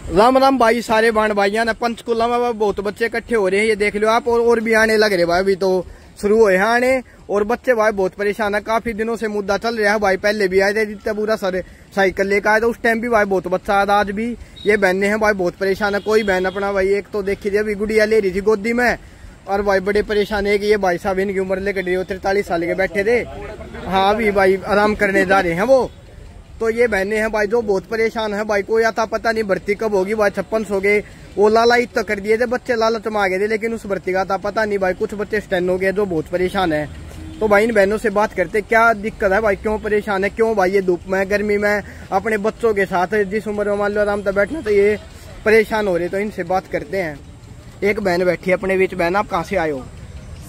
राम राम भाई, सारे बाण भाइयां ने पंचकुला में बहुत बच्चे इकट्ठे हो रहे हैं, ये देख लो आप। और भी आने लग रहे भाई, अभी तो शुरू हुए हैं आने। और बच्चे भाई बहुत परेशान है, काफी दिनों से मुद्दा चल रहा है भाई। पहले भी आए थे जितना पूरा सारे साइकिल लेकर आए थे, उस टाइम भी भाई बहुत बच्चा आया। आज भी ये बहने हैं भाई बहुत परेशान है। कोई बहन अपना भाई एक तो देखी थी अभी गुड़िया ले रही थी गोदी में, और भाई बड़े परेशान है कि ये भाई साहब इनकी उम्र लेकर 43 साल के बैठे थे। हाँ अभी भाई आराम करने जा रहे हैं वो। तो ये बहने हैं भाई जो बहुत परेशान है भाई। कोई आता पता नहीं भर्ती कब होगी भाई। 56 हो गए, वो लालच तो कर दिए थे बच्चे, लालच में आ गए थे, लेकिन उस भर्ती का आता पता नहीं भाई। कुछ बच्चे स्टैंड हो गए जो बहुत परेशान है। तो भाई इन बहनों से बात करते क्या दिक्कत है भाई, क्यों परेशान है, क्यों भाई ये धूप में गर्मी में अपने बच्चों के साथ जिस उम्र में मान लो आराम से बैठना तो ये परेशान हो रहे। तो इनसे बात करते हैं। एक बहन बैठी है अपने बीच। बहन आप कहाँ से आए हो?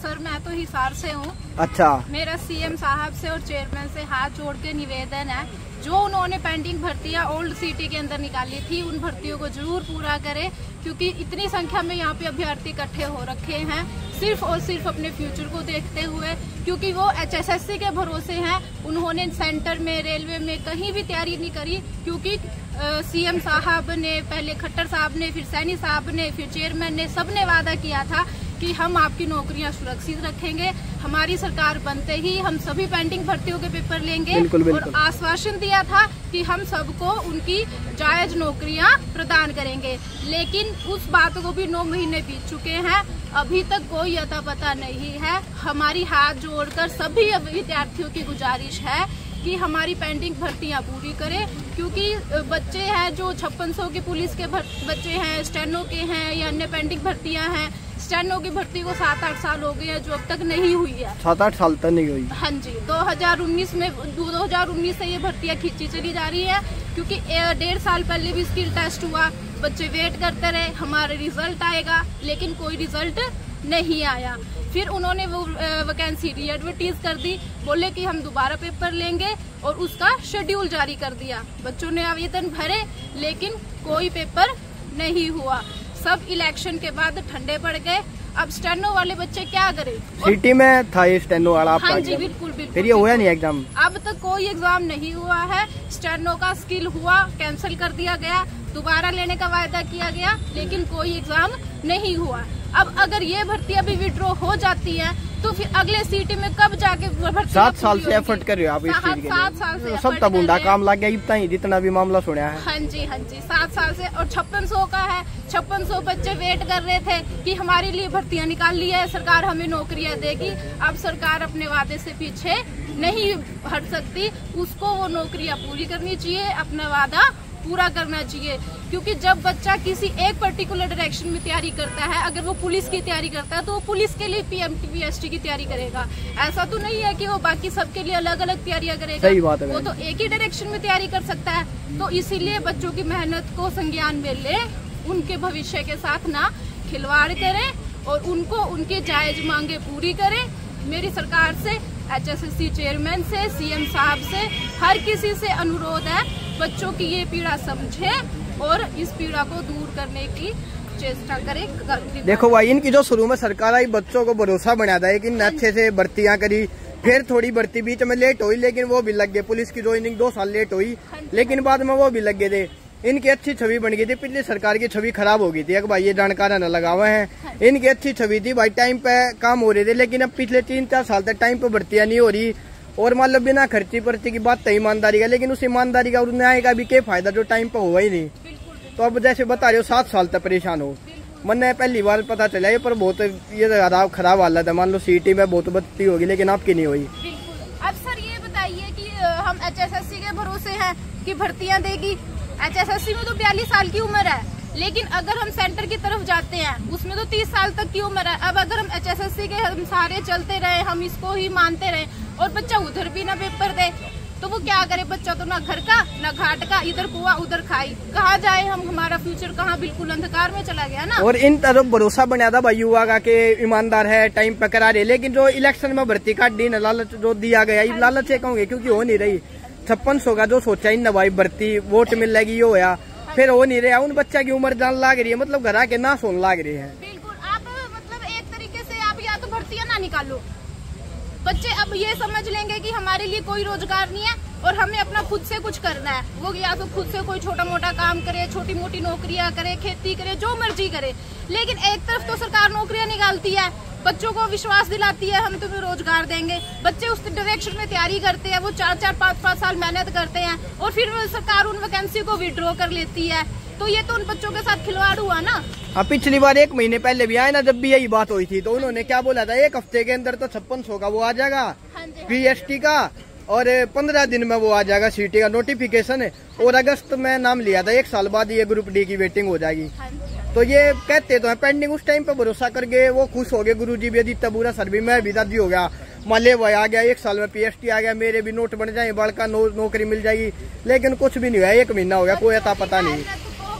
सर मैं तो हिसार से हूँ। अच्छा। मेरा सीएम साहब से और चेयरमैन से हाथ जोड़ के निवेदन है, जो उन्होंने पेंडिंग भर्तियां ओल्ड सिटी के अंदर निकाली थी उन भर्तियों को जरूर पूरा करें, क्योंकि इतनी संख्या में यहाँ पे अभ्यर्थी इकट्ठे हो रखे हैं सिर्फ और सिर्फ अपने फ्यूचर को देखते हुए। क्योंकि वो HSSC के भरोसे हैं, उन्होंने सेंटर में रेलवे में कहीं भी तैयारी नहीं करी। क्योंकि सीएम साहब ने पहले, खट्टर साहब ने, फिर सैनी साहब ने, फिर चेयरमैन ने, सबने वादा किया था कि हम आपकी नौकरियां सुरक्षित रखेंगे। हमारी सरकार बनते ही हम सभी पेंडिंग भर्तियों के पेपर लेंगे। बिल्कुल, बिल्कुल। और आश्वासन दिया था कि हम सबको उनकी जायज नौकरियां प्रदान करेंगे। लेकिन उस बात को भी 9 महीने बीत चुके हैं, अभी तक कोई अता पता नहीं है। हमारी हाथ जोड़कर सभी विद्यार्थियों की गुजारिश है कि हमारी पेंडिंग भर्तियां पूरी करें। क्योंकि बच्चे हैं जो 5600 के पुलिस के बच्चे हैं, स्टेनो के हैं या अन्य पेंडिंग भर्तियां हैं। स्टेनो की भर्ती को 7-8 साल हो गए हैं जो अब तक नहीं हुई है। 7-8 साल तक नहीं हुई? हाँ जी। 2019 से ये भर्तियां खींची चली जा रही है। क्योंकि 1.5 साल पहले भी स्किल टेस्ट हुआ, बच्चे वेट करते रहे हमारे रिजल्ट आएगा, लेकिन कोई रिजल्ट नहीं आया। फिर उन्होंने वो वैकेंसी री एडवर्टीज कर दी, बोले कि हम दोबारा पेपर लेंगे और उसका शेड्यूल जारी कर दिया। बच्चों ने आवेदन भरे लेकिन कोई पेपर नहीं हुआ। सब इलेक्शन के बाद ठंडे पड़ गए। अब स्टेनो वाले बच्चे क्या करें? सिटी में था ये स्टेनो वाला आपका? हाँ जी बिल्कुल बिल्कुल। फिर ये हुआ नहीं एग्जाम? अब तक कोई एग्जाम नहीं हुआ है। स्टेनो का स्किल हुआ, कैंसिल कर दिया गया, दोबारा लेने का वायदा किया गया, लेकिन कोई एग्जाम नहीं हुआ। अब अगर ये भर्ती अभी विड्रॉ हो जाती है तो फिर अगले सीटी में कब जाके भर्ती? 7 साल से एफर्ट कर रहे हो आप इस चीज के लिए? 7 साल से सब तब बूंदा काम लग गया इतना ही, जितना भी मामला सुना है। हाँ जी 7 साल से। और 5600 का है, 5600 बच्चे वेट कर रहे थे कि हमारे लिए भर्तियां निकाल ली है सरकार, हमें नौकरियां देगी। अब सरकार अपने वादे से पीछे नहीं हट सकती, उसको वो नौकरियां पूरी करनी चाहिए, अपना वादा पूरा करना चाहिए। क्योंकि जब बच्चा किसी एक पर्टिकुलर डायरेक्शन में तैयारी करता है, अगर वो पुलिस की तैयारी करता है तो वो पुलिस के लिए PMT PST की तैयारी करेगा। ऐसा तो नहीं है कि वो बाकी सबके लिए अलग अलग तैयारियां करेगा। सही बात है। वो तो एक ही डायरेक्शन में तैयारी कर सकता है। तो इसीलिए बच्चों की मेहनत को संज्ञान में ले, उनके भविष्य के साथ ना खिलवाड़ करें और उनको उनकी जायज मांगे पूरी करें। मेरी सरकार से, HSSC चेयरमैन से, CM साहब से, हर किसी से अनुरोध है, बच्चों की ये पीड़ा समझे और इस पीड़ा को दूर करने की चेष्टा करें। देखो भाई इनकी जो शुरू में सरकार आई, बच्चों को भरोसा बना था कि अच्छे से भर्तियां करी। फिर थोड़ी भर्ती बीच में लेट हुई, लेकिन वो भी लग गए। पुलिस की ज्वाइनिंग 2 साल लेट हुई, लेकिन बाद में वो भी लग गए थे। इनकी अच्छी छवि बन गई थी, पिछली सरकार की छवि खराब हो गई थी। भाई ये जानकार न लगा हुए हैं। इनकी अच्छी छवि थी भाई, टाइम पे काम हो रहे थे, लेकिन अब पिछले 3-4 साल तक टाइम पे भर्तियां नहीं हो रही। और मतलब बिना खर्ची पर्ची की बात तो ईमानदारी का, लेकिन उस ईमानदारी का और न्याय का भी क्या फायदा जो टाइम पे हुआ ही नहीं। तो अब जैसे बता रहे हो 7 साल तक परेशान हो। मैंने पहली बार पता चला ये, पर बहुत ये खराब हालत है। मान लो सिटी में बहुत बत्ती होगी, लेकिन आपकी नहीं हुई। अब सर ये बताइए कि हम HSSC के भरोसे हैं कि भर्तियां देगी। HSSC में तो 42 साल की उम्र है, लेकिन अगर हम सेंटर की तरफ जाते हैं उसमें तो 30 साल तक की उम्र है। अब अगर हम HSSC के हम सारे चलते रहे, हम इसको ही मानते रहे और बच्चा उधर भी ना पेपर दे तो वो क्या करे? बच्चा तो ना घर का ना घाट का, इधर कुआ उधर खाई, कहाँ जाए हम? हमारा फ्यूचर कहाँ बिल्कुल अंधकार में चला गया ना। और इन तरफ भरोसा बना था भाई युवा का कि ईमानदार है, टाइम पे करा रहे, लेकिन जो इलेक्शन में भर्ती काट दी, लालच जो दिया गया, ये लालच से कहूँगे क्योंकि हो नहीं रही। 5600 का जो सोचा इन भाई भर्ती वोट मिल जाएगी, ये होया, फिर हो नहीं रहा। उन बच्चा की उम्र जान लाग रही है, मतलब घर आके ना सोन लाग रही है। बिल्कुल। आप मतलब एक तरीके से आप या तो भर्तियां ना निकालो, बच्चे अब ये समझ लेंगे कि हमारे लिए कोई रोजगार नहीं है और हमें अपना खुद से कुछ करना है। वो या तो खुद से कोई छोटा मोटा काम करे, छोटी मोटी नौकरियां करे, खेती करे, जो मर्जी करे। लेकिन एक तरफ तो सरकार नौकरियां निकालती है, बच्चों को विश्वास दिलाती है हम तुम्हें रोजगार देंगे, बच्चे उस डायरेक्शन में तैयारी करते हैं, वो 4-4, 5-5 साल मेहनत करते हैं और फिर सरकार उन वैकेंसी को विड्रॉ कर लेती है। तो ये तो उन बच्चों के साथ खिलवाड़ हुआ ना। अब पिछली बार 1 महीने पहले भी आए ना, जब भी यही बात हुई थी, तो उन्होंने क्या बोला था, 1 हफ्ते के अंदर तो 5600 का वो आ जाएगा PST का, और 15 दिन में वो आ जाएगा CT का नोटिफिकेशन है, और अगस्त में नाम लिया था 1 साल बाद ये ग्रुप D की वेटिंग हो जाएगी। तो ये कहते तो है पेंडिंग, उस टाइम पे भरोसा करके वो खुश हो गए गुरुजी भी, आदित्य बुरा सर भी, मैं भी दादी हो गया, माले भाई आ गया, 1 साल में PST आ गया, मेरे भी नोट बन जाए, बड़का नौकरी मिल जाएगी। लेकिन कुछ भी नहीं हुआ, 1 महीना हो गया, कोई अता पता नहीं।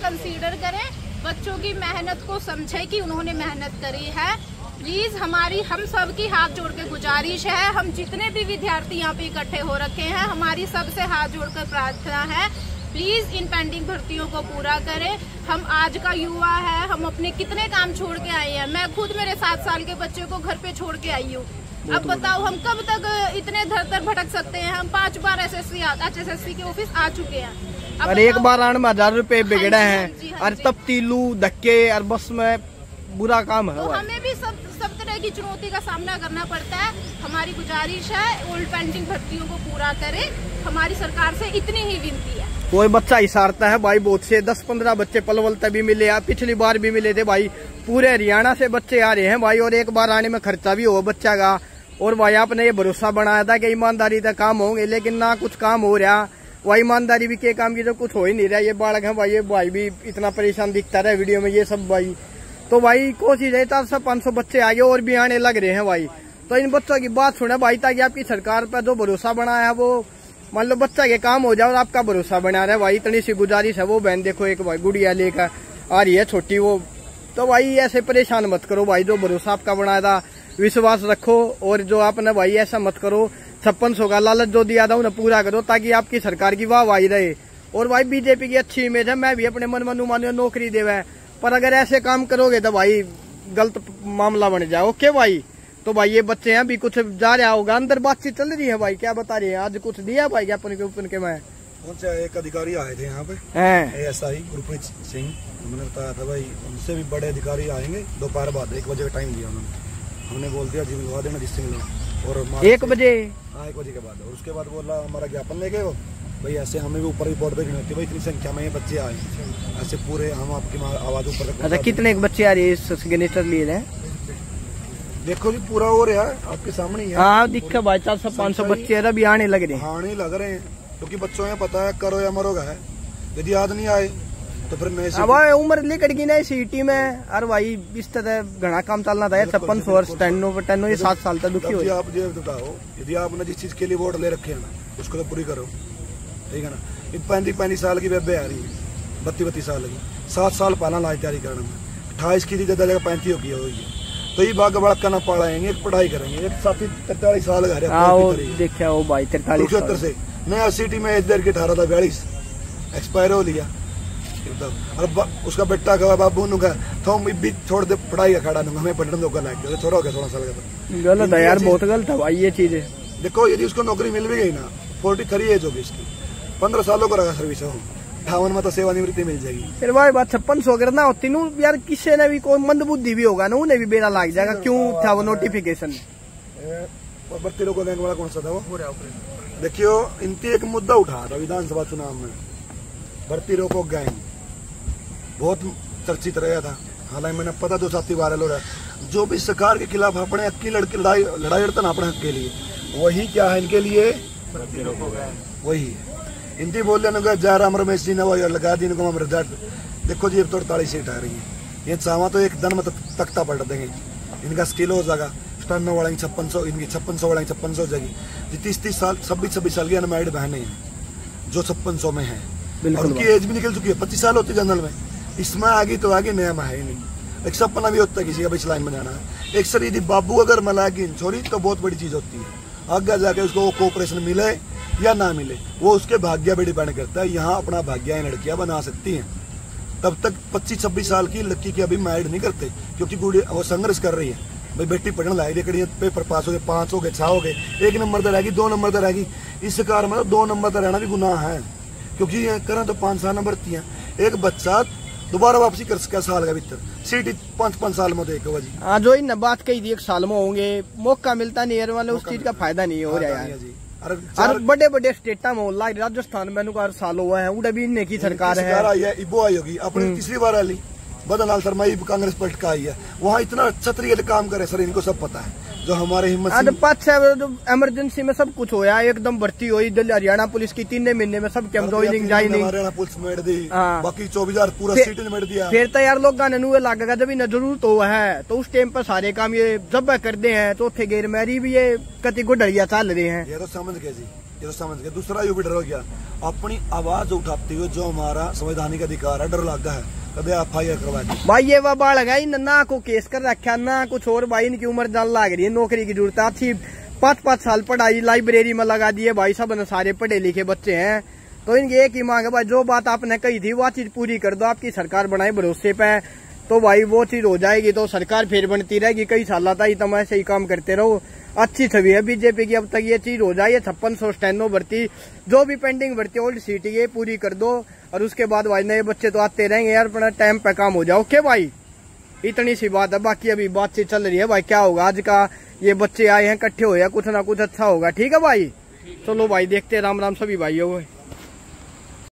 कंसीडर करें, बच्चों की मेहनत को समझे कि उन्होंने मेहनत करी है। प्लीज हम सब की हाथ जोड़ के गुजारिश है, हम जितने भी विद्यार्थी यहाँ पे इकट्ठे हो रखे हैं, हमारी सबसे हाथ जोड़कर प्रार्थना है, प्लीज इन पेंडिंग भर्तियों को पूरा करें। हम आज का युवा है, हम अपने कितने काम छोड़ के आए हैं। मैं खुद मेरे 7 साल के बच्चे को घर पे छोड़ के आई हूँ। अब बताओ हम कब तक इतने धर भटक सकते हैं। हम 5 बार HSSC के ऑफिस आ चुके हैं। और 1 बार आने में 1000 रुपए बिगड़े हैं, और तब तीलू धक्के और बस में बुरा काम है। तो हमें भी सब तरह की चुनौती का सामना करना पड़ता है। हमारी गुजारिश है, ओल्ड पेंडिंग भर्तियों को पूरा करें, हमारी सरकार से इतनी ही विनती है। कोई बच्चा इशारता है भाई, बहुत से 10-15 बच्चे पलवल तभी मिले, पिछली बार भी मिले थे भाई, पूरे हरियाणा से बच्चे आ रहे हैं भाई, और 1 बार आने में खर्चा भी हो बच्चा का। और भाई आपने ये भरोसा बनाया था कि ईमानदारी से काम होंगे, लेकिन ना कुछ काम हो रहा, वही ईमानदारी भी के काम की तो कुछ हो ही नहीं रहा। ये बालक है भाई, ये भाई भी इतना परेशान दिखता रहा वीडियो में ये सब भाई। तो भाई कोशिश है 400-500 बच्चे आगे और भी आने लग रहे हैं भाई। तो इन बच्चों की बात सुने भाई, ताकि आपकी सरकार पर जो भरोसा बनाया है वो मान लो बच्चा के काम हो जाए और आपका भरोसा बना रहे भाई। इतनी सी गुजारिश है। वो बहन देखो एक भाई गुड़िया लेकर आ रही है छोटी, वो तो भाई ऐसे परेशान मत करो भाई, जो भरोसा आपका बनाया था विश्वास रखो, और जो आपने भाई ऐसा मत करो, 5600 का लालच जो दिया था उन्हें पूरा करो, ताकि आपकी सरकार की वाहवाही रहे। और भाई बीजेपी की अच्छी इमेज है, मैं भी अपने मन मानो नौकरी देवे, पर अगर ऐसे काम करोगे तो भाई गलत मामला बन जाए। ओके भाई, तो भाई ये बच्चे हैं, अभी कुछ जा रहा होगा, अंदर बातचीत चल रही है भाई, क्या बता रही है, आज कुछ दिया भाई ज्ञापन के ऊपर के? मैं कौन से एक अधिकारी आए थे यहाँ पे, ASI गुरप्रीत सिंह, उन्होंने बताया था भाई उनसे भी बड़े अधिकारी आएंगे दोपहर बाद 1 बजे का टाइम दिया उन्होंने। हमने बोल दिया जी मिलवा देना जिससे मिलो, और 1 बजे, हाँ 1 बजे के बाद। और उसके बाद बोला हमारा ज्ञापन लेके वो भाई ऐसे हमें भी ऊपर रिपोर्ट देखनी होती है भाई, इतनी संख्या में ये बच्चे आए, ऐसे पूरे हम आपकी आवाज ऊपर। अच्छा कितने बच्चे आ रहे हैं सिग्नेचर लिए हैं? देखो जी पूरा हो रहा है आपके सामने ही है। हाँ दिखा भाई 400-500 बच्चे अभी आने लग रहे हैं। आने लग रहे हैं क्योंकि बच्चों में पता है करो या मरोगा है, यदि याद नहीं आए तो फिर नए अब उम्र लेकर की ना CT में, और भाई इस तरह घना काम चलना था 5600 और स्टेनो ये 7 साल तक दुखी हो। आप ये बताओ, यदि आपने जिस चीज के लिए वोट ले रखे है ना उसको तो पूरी करो, ठीक है ना। 35 साल की बेबे आ रही है, 32 साल की, 7 साल पहला लाज तैयारी करना में 28 की जगह 35 की हुई है, तो ये बाग बड़ा करना पड़ाएंगे, एक पढ़ाई करेंगे। एक साथी 43 साल का देखा वो भाई 43 से नया सिटी में इधर के 18 था 42 एक्सपायर हो लिया। और उसका बेटा का बाबू नुका तो भी छोड़ दे पढ़ाई का खड़ा दूंगा, हमें पढ़ने दो लायक छोरा हो गया 16 साल का। गलत है यार, बहुत गलत है भाई ये चीज। देखो यदि उसको नौकरी मिल भी गई ना, 43 एज होगी इसकी, 15 सालों को रहा सर्विस हो, 58 में तो सेवानिवृत्ति मिल जाएगी। फिर भाई बात 5600 करना होती नू यार, किसी ने भी कोई मंदबुद्धि भी होगा ना, उन्हें भी बेरा लग जाएगा। क्यों था वो नोटिफिकेशन? भर्ती रोको बैंक वाला कौन सा था वो? देखियो इनकी एक मुद्दा उठा था विधानसभा चुनाव में, भर्ती रोको गैंग बहुत चर्चित रहा था। हालांकि मैंने पता तो साथी वायरल हो रहा है, जो भी सरकार के खिलाफ अपने हक की लड़ाई लड़ता ना अपने हक के लिए, वही क्या है इनके लिए वही है। हिंदी बोल लेने जयराम रमेश जी ने वही लगा दी इनको रिजल्ट। देखो जी अब तो 48 सीट आ रही है, ये चाहवा तो एक दिन में तख्ता पलट देंगे। इनका स्किल हो जाएगा, स्टर्नो वाला 5600, इनकी 5600 वाला 5600 जाएगी। 30 साल 26 साल की अनमैरिड बहनें हैं जो 5600 में है, और उनकी एज भी निकल चुकी है, 25 साल होती है जनरल में। इसमें आगे तो आगे नया में है ही नहीं। एक सपना भी होता है किसी का भी इस लाइन में जाना है। एक सर यदि बाबू अगर मलाकी छोड़ी तो बहुत बड़ी चीज होती है, आगे जाके उसको वो कोऑपरेशन मिले या ना मिले वो उसके भाग्य पे डिपेंड करता है। यहाँ अपना भाग्य लड़कियां बना सकती हैं, तब तक 25-26 साल की लड़की की अभी मैरिड नहीं करते, क्योंकि वो संघर्ष कर रही है। भाई बेटी पढ़ने लाई रेकड़ी पेपर पास हो गए, 5 हो गए, 6 हो गए, 1 नंबर तो रहेगी, 2 नंबर तो रहेगी। इस कारण मतलब 2 नंबर तो रहना भी गुनाह है, क्योंकि करें तो 5 साल नंबर थी। एक बच्चा दोबारा वापसी कर सका साल का भीतर, सीट 5 साल में देगा जी। हाँ, जो इन बात कही थी 1 साल में होंगे, मौका मिलता नहीं है वाले, उस चीज का फायदा नहीं हो रहा है। और बड़े बड़े स्टेटा में राजस्थान में हर साल हुआ है, उड़ा भी इन्हें की सरकार है, इबो आई होगी अपनी तीसरी बार आई बदलाल शर्मा कांग्रेस पार्टी का आई है, वहाँ इतना अच्छा तरीके से काम करे सर, इनको सब पता है। जो हमारे हिम्मत 5 इमरजेंसी में सब कुछ होया, एकदम भर्ती हुई हरियाणा पुलिस की 3 महीने में सब कैंप ज्वाइनिंग हरियाणा पुलिस में दी, बाकी 24,000 पूरा सीट में दिया। फिर तो यार लोग गाने नुए लागेगा, जब इन्हें जरूरत हुआ है तो उस टाइम पर सारे काम ये जब कर दे हैं, चौथे गेर मेरी भी ये कति गुडरिया चल रहे हैं। ये तो समझ गए जी, ये तो समझ गए। दूसरा ये भी डर हो गया, अपनी आवाज उठाते हुए जो हमारा संवैधानिक अधिकार है, डर लगा है कदे FIR करवा दी भाई। ये वह बाढ़ गई ना को केस कर रखा ना कुछ और भाई, इनकी उम्र जान लग रही है, नौकरी की जरूरत है, अच्छी 5 साल पढ़ाई लाइब्रेरी में लगा दी है भाई, सब सारे पढ़े लिखे बच्चे हैं। तो इनकी एक ही मांग है भाई, जो बात आपने कही थी वो चीज पूरी कर दो, आपकी सरकार बनाए भरोसे पे तो भाई वो चीज हो जाएगी, तो सरकार फिर बनती रहेगी कई साल तक, तुम ऐसे ही काम करते रहो। अच्छी छवि है बीजेपी की, अब तक ये चीज हो जाए, 5600 स्टेनो भर्ती जो भी पेंडिंग भर्ती ओल्ड सिटी ये पूरी कर दो, और उसके बाद भाई नए बच्चे तो आते रहेंगे यार, अपना टाइम पे काम हो जाओ। ओके भाई, इतनी सी बात है, बाकी अभी बातचीत चल रही है भाई, क्या होगा आज का, ये बच्चे आए हैं इकट्ठे हो या कुछ ना कुछ अच्छा होगा। ठीक है भाई, चलो भाई देखते, राम राम सभी भाइयों को।